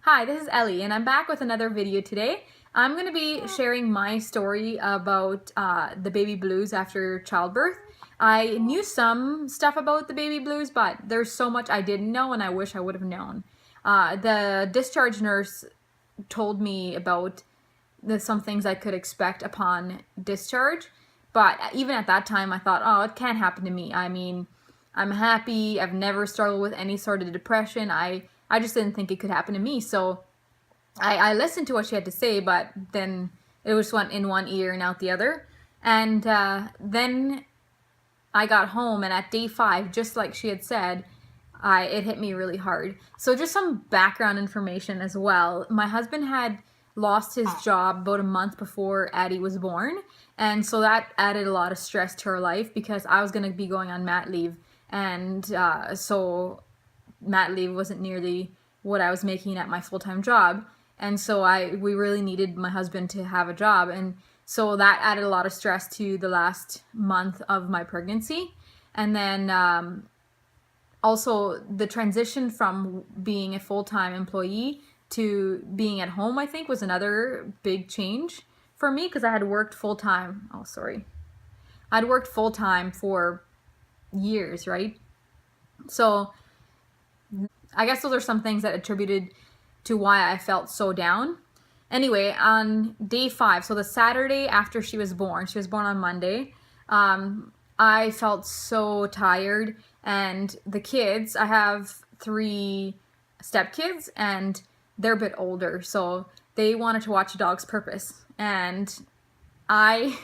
Hi, this is Ellie, and I'm back with another video today. I'm going to be sharing my story about the baby blues after childbirth. I knew some stuff about the baby blues, but there's so much I didn't know, and I wish I would have known. The discharge nurse told me about some things I could expect upon discharge, but even at that time, I thought, oh, it can't happen to me. I mean, I'm happy. I've never struggled with any sort of depression. I just didn't think it could happen to me. So I listened to what she had to say, but then it just went in one ear and out the other. And then I got home, and at day 5, just like she had said, it hit me really hard. So just some background information as well. My husband had lost his job about a month before Addie was born, and so that added a lot of stress to her life because I was going to be going on mat leave, and so mat leave wasn't nearly what I was making at my full-time job, and so we really needed my husband to have a job, and so that added a lot of stress to the last month of my pregnancy. And then also the transition from being a full-time employee to being at home, I think, was another big change for me because I had worked full-time. I'd worked full-time for years, right? So I guess those are some things that attributed to why I felt so down. Anyway, on day 5, so the Saturday after she was born on Monday, I felt so tired, and the kids, I have 3 stepkids, and they're a bit older, so they wanted to watch A Dog's Purpose, and I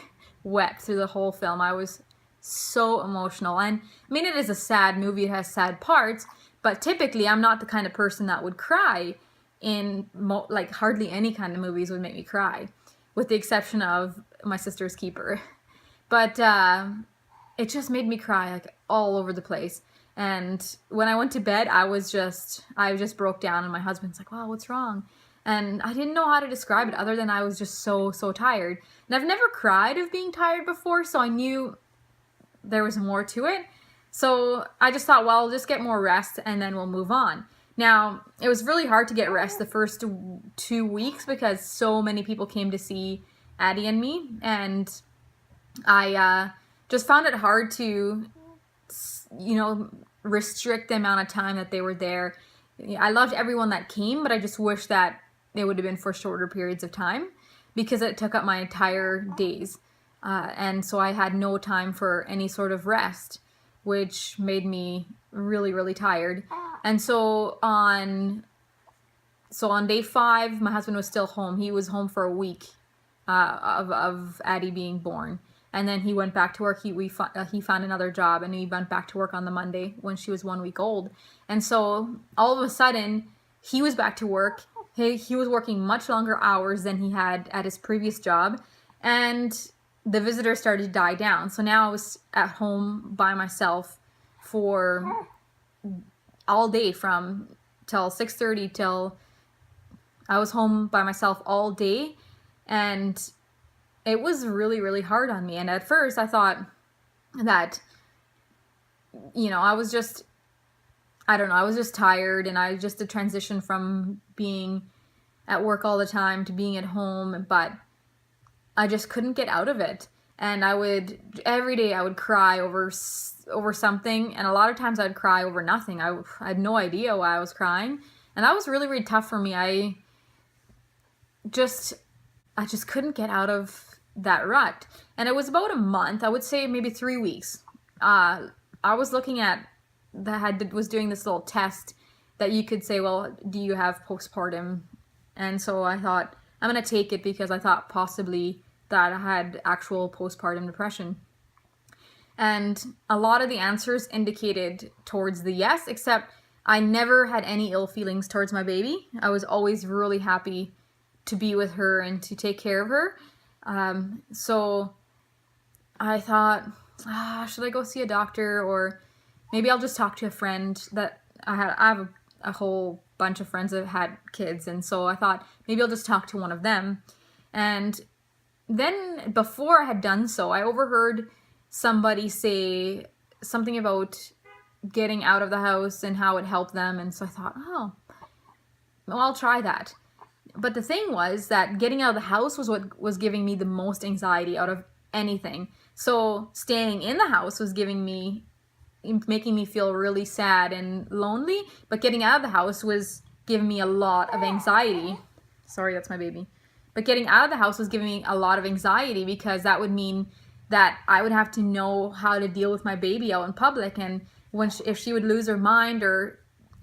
wept through the whole film. I was so emotional, and I mean, it is a sad movie, it has sad parts, but typically I'm not the kind of person that would cry in like hardly any kind of movies would make me cry, with the exception of My Sister's Keeper. But it just made me cry like all over the place. And when I went to bed, I just broke down, and my husband's like, "Wow, what's wrong?" And I didn't know how to describe it other than I was just so tired. And I've never cried of being tired before, so I knew there was more to it. So I just thought, well, I'll just get more rest and then we'll move on. Now, it was really hard to get rest the first 2 weeks because so many people came to see Addie and me, and I just found it hard to, restrict the amount of time that they were there. I loved everyone that came, but I just wish that it would have been for shorter periods of time because it took up my entire days. And so I had no time for any sort of rest, which made me really, really tired. And so on day 5, my husband was still home. He was home for a week of Addie being born. And then he went back to work. He found another job, and he went back to work on the Monday when she was 1 week old. And so all of a sudden, he was back to work. He was working much longer hours than he had at his previous job. And the visitors started to die down. So now I was at home by myself for all day from till 6:30 till I was home by myself all day, and it was really, really hard on me. And at first I thought that, I was just tired, and I just a transition from being at work all the time to being at home, but I just couldn't get out of it. And every day I would cry over something, and a lot of times I'd cry over nothing. I had no idea why I was crying, and that was really, really tough for me. I just couldn't get out of that rut. And it was about a month, I would say maybe 3 weeks. I was looking at was doing this little test that you could say, well, do you have postpartum? And so I thought, I'm going to take it because I thought possibly that I had actual postpartum depression. And a lot of the answers indicated towards the yes, except I never had any ill feelings towards my baby. I was always really happy to be with her and to take care of her. So I thought, should I go see a doctor, or maybe I'll just talk to a friend that I have a whole bunch of friends that had kids, and so I thought maybe I'll just talk to one of them. And then before I had done so, I overheard somebody say something about getting out of the house and how it helped them, and so I thought, oh, well, I'll try that. But the thing was that getting out of the house was what was giving me the most anxiety out of anything. So staying in the house was making me feel really sad and lonely, but getting out of the house was giving me a lot of anxiety. Sorry, that's my baby. But getting out of the house was giving me a lot of anxiety because that would mean that I would have to know how to deal with my baby out in public, and if she would lose her mind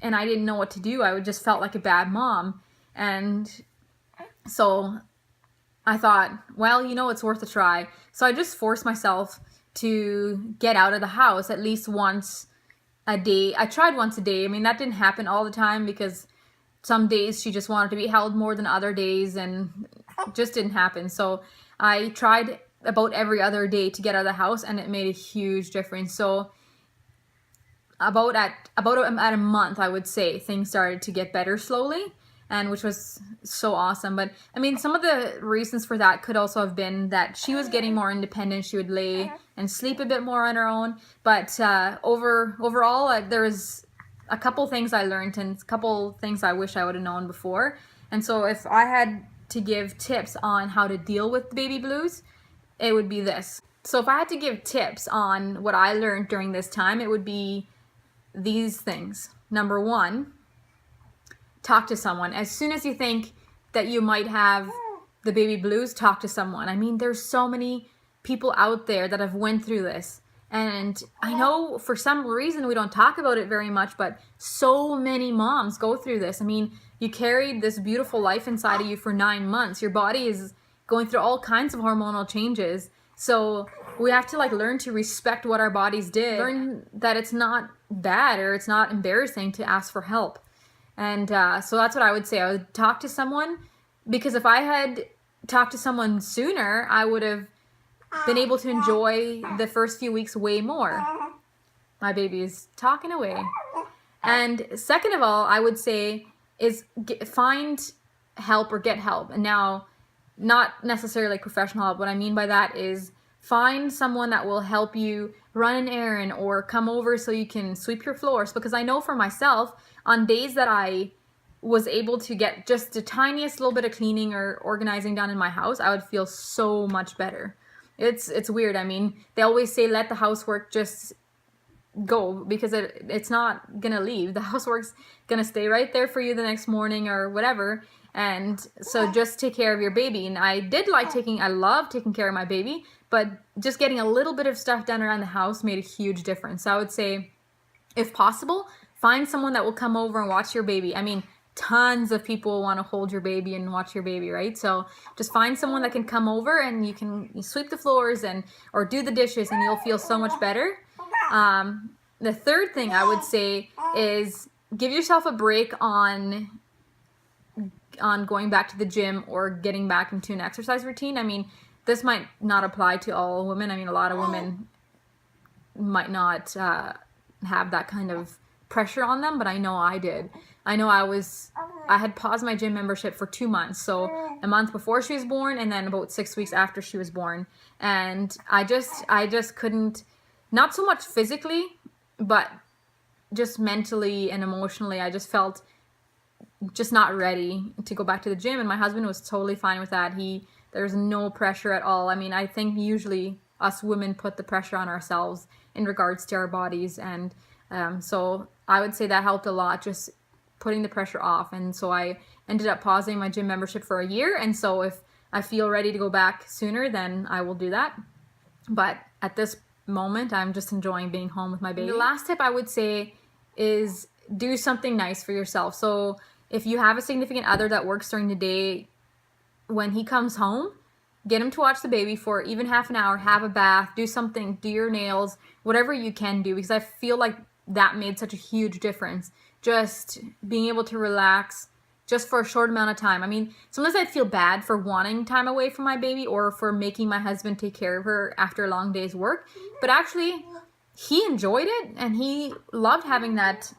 and I didn't know what to do, I would just felt like a bad mom. And so I thought, well, it's worth a try. So I just forced myself to get out of the house at least once a day. I tried once a day. I mean, that didn't happen all the time because some days she just wanted to be held more than other days, and it just didn't happen. So I tried about every other day to get out of the house, and it made a huge difference. So about at a month, I would say, things started to get better slowly, and which was so awesome. But I mean, some of the reasons for that could also have been that she was getting more independent. She would lay and sleep a bit more on her own. But overall, there was a couple things I learned and a couple things I wish I would have known before. And so if I had to give tips on how to deal with baby blues, it would be this. So if I had to give tips on what I learned during this time, it would be these things. Number one, talk to someone. As soon as you think that you might have the baby blues, talk to someone. I mean, there's so many people out there that have went through this. And I know for some reason we don't talk about it very much, but so many moms go through this. I mean, you carried this beautiful life inside of you for 9 months. Your body is going through all kinds of hormonal changes. So we have to learn to respect what our bodies did. Learn that it's not bad or it's not embarrassing to ask for help. And so that's what I would say. I would talk to someone, because if I had talked to someone sooner, I would have been able to enjoy the first few weeks way more. My baby is talking away. And second of all, I would say is find help or get help. And now, not necessarily professional help. What I mean by that is find someone that will help you run an errand or come over so you can sweep your floors. Because I know for myself, on days that I was able to get just the tiniest little bit of cleaning or organizing done in my house, I would feel so much better. It's weird. I mean, they always say let the housework just go, because it's not gonna leave. The housework's gonna stay right there for you the next morning or whatever. And so just take care of your baby. And I love taking care of my baby, but just getting a little bit of stuff done around the house made a huge difference. So I would say, if possible, find someone that will come over and watch your baby. I mean, tons of people want to hold your baby and watch your baby, right? So just find someone that can come over and you sweep the floors or do the dishes, and you'll feel so much better. The third thing I would say is give yourself a break on going back to the gym or getting back into an exercise routine. I mean, this might not apply to all women. I mean, a lot of women might not have that kind of pressure on them, but I know I did. I know I had paused my gym membership for 2 months. So a month before she was born, and then about 6 weeks after she was born. And I just couldn't, not so much physically, but just mentally and emotionally, I just felt just not ready to go back to the gym. And my husband was totally fine with that. There's no pressure at all. I mean, I think usually us women put the pressure on ourselves in regards to our bodies. And so I would say that helped a lot, just putting the pressure off. And so I ended up pausing my gym membership for a year. And so if I feel ready to go back sooner, then I will do that. But at this moment, I'm just enjoying being home with my baby. The last tip I would say is do something nice for yourself. So if you have a significant other that works during the day, when he comes home, get him to watch the baby for even half an hour, have a bath, do something, do your nails, whatever you can do, because I feel like that made such a huge difference. Just being able to relax just for a short amount of time. I mean, sometimes I feel bad for wanting time away from my baby or for making my husband take care of her after a long day's work, but actually he enjoyed it and he loved having that.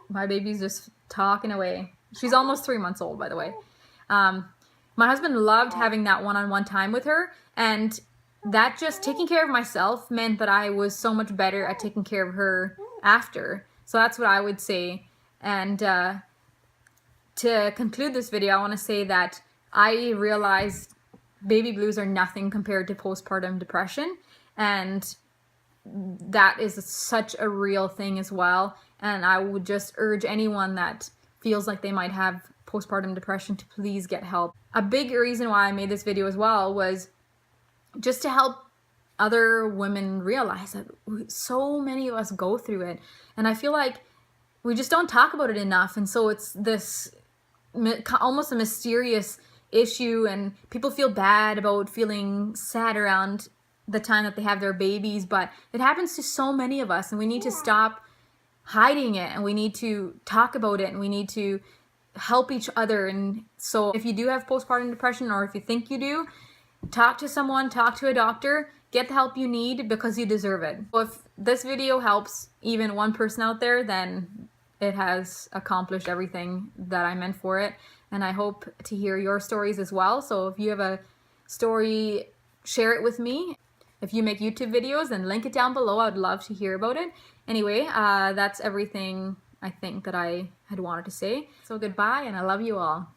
My baby's just talking away. She's almost 3 months old, by the way. My husband loved having that one-on-one time with her, and that just taking care of myself meant that I was so much better at taking care of her after. So that's what I would say. And to conclude this video, I want to say that I realized baby blues are nothing compared to postpartum depression, and that is such a real thing as well. And I would just urge anyone that feels like they might have postpartum depression to please get help. A big reason why I made this video as well was just to help other women realize that so many of us go through it, and I feel like we just don't talk about it enough, and so it's this almost a mysterious issue, and people feel bad about feeling sad around the time that they have their babies, but it happens to so many of us, and we need to stop hiding it, and we need to talk about it, and we need to help each other. And so if you do have postpartum depression, or if you think you do, talk to someone, talk to a doctor, get the help you need, because you deserve it. So if this video helps even one person out there, then it has accomplished everything that I meant for it. And I hope to hear your stories as well. So if you have a story, share it with me. If you make YouTube videos, then link it down below. I'd love to hear about it. Anyway, that's everything I think that I had wanted to say. So goodbye, and I love you all.